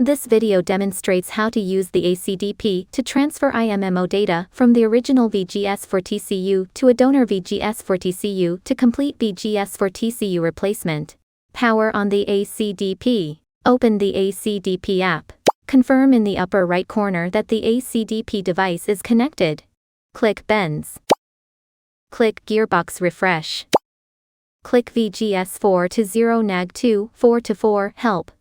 This video demonstrates how to use the ACDP to transfer IMMO data from the original VGS4 TCU to a donor VGS4 TCU to complete VGS4 TCU replacement. Power on the ACDP. Open the ACDP app. Confirm in the upper right corner that the ACDP device is connected. Click Benz. Click Gearbox Refresh. Click VGS4 to 0-NAG2 4-4 Help.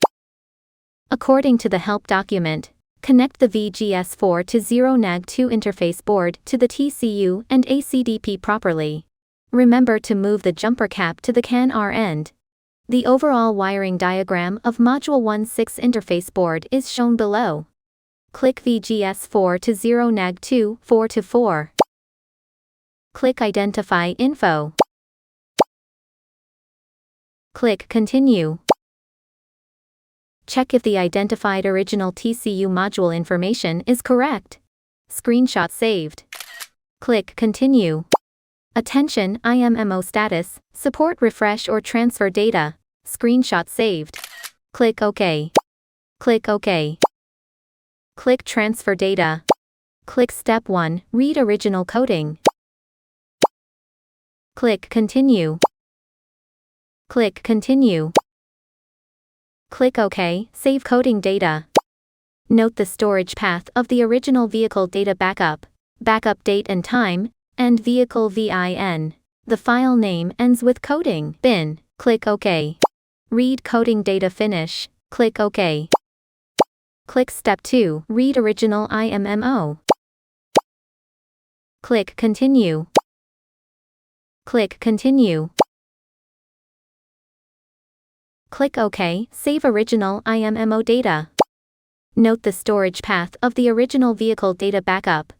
According to the help document, connect the VGS4 to 0-NAG2 interface board to the TCU and ACDP properly. Remember to move the jumper cap to the CAN-R end. The overall wiring diagram of Module 1.6 interface board is shown below. Click VGS4 to 0-NAG2 4-4. Click Identify Info. Click Continue. Check if the identified original TCU module information is correct. Screenshot saved. Click Continue. Attention, IMMO status, support refresh or transfer data. Screenshot saved. Click OK. Click OK. Click Transfer Data. Click Step 1, Read Original Coding. Click Continue. Click Continue. Click OK, Save Coding Data. Note the storage path of the original vehicle data backup date and time, and vehicle VIN. The file name ends with coding bin. Click OK. Read coding data finish. Click OK. Click Step 2, Read Original IMMO. Click Continue. Click Continue. Click OK, Save Original IMMO Data. Note the storage path of the original vehicle data backup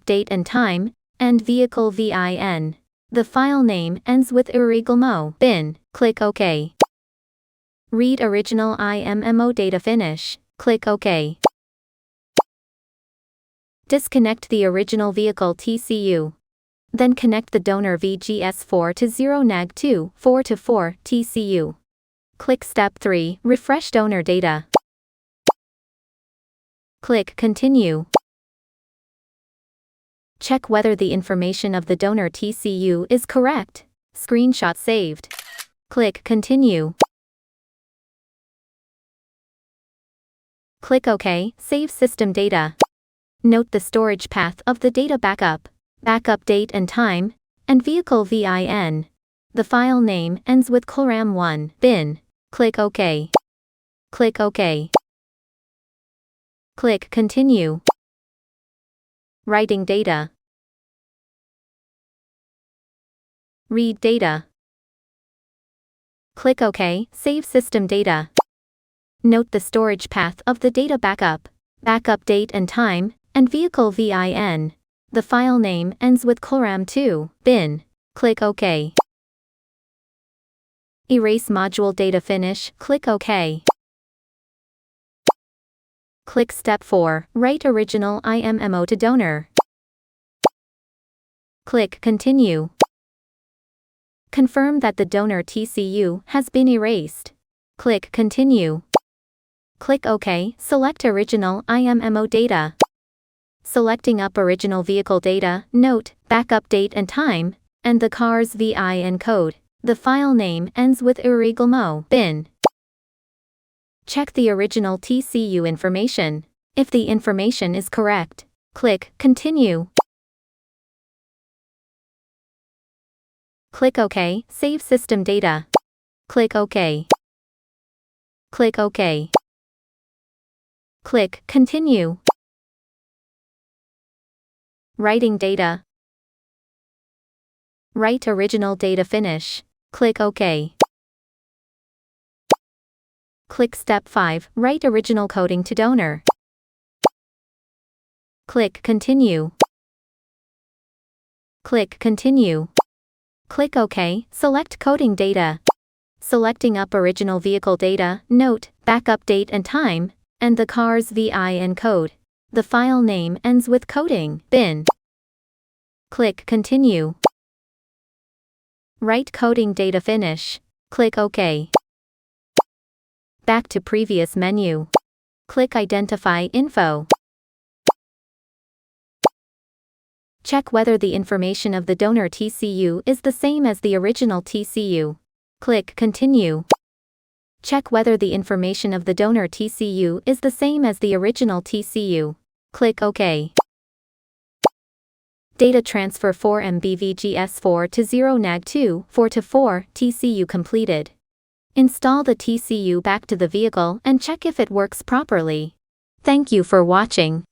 date and time, and vehicle VIN. The file name ends with IMMO bin. Click OK. Read Original IMMO Data Finish. Click OK. Disconnect the original vehicle TCU. Then connect the donor VGS4 to 0-NAG2 4-4 TCU. Click Step 3, Refresh Donor Data. Click Continue. Check whether the information of the donor TCU is correct. Screenshot saved. Click Continue. Click OK, Save System Data. Note the storage path of the data backup date and time, and vehicle VIN. The file name ends with CLRAM1 bin. Click OK. Click OK. Click Continue. Writing data. Read data. Click OK, Save System Data. Note the storage path of the data backup date and time, and vehicle VIN. The file name ends with CLRAM2 bin. Click OK. Erase module data finish. Click OK. Click Step 4, Write Original IMMO to donor. Click Continue. Confirm that the donor TCU has been erased. Click Continue. Click OK, select Original IMMO data. Selecting up original vehicle data, note, backup date and time, and the car's VIN code. The file name ends with IMMO bin. Check the original TCU information. If the information is correct, click Continue. Click OK, Save System Data. Click OK. Click OK. Click Continue. Writing data. Write original data finish. Click OK. Click Step 5, Write Original Coding to donor. Click Continue. Click Continue. Click OK, select Coding Data. Selecting up original vehicle data, note, backup date and time, and the car's VIN code. The file name ends with coding bin. Click Continue. Write coding data finish. Click OK. Back to previous menu. Click Identify Info. Check whether the information of the donor TCU is the same as the original TCU. Click Continue. Check whether the information of the donor TCU is the same as the original TCU. Click OK. Data transfer 4MB VGS4-0-NAG2 4-4 TCU completed. Install the TCU back to the vehicle and check if it works properly. Thank you for watching.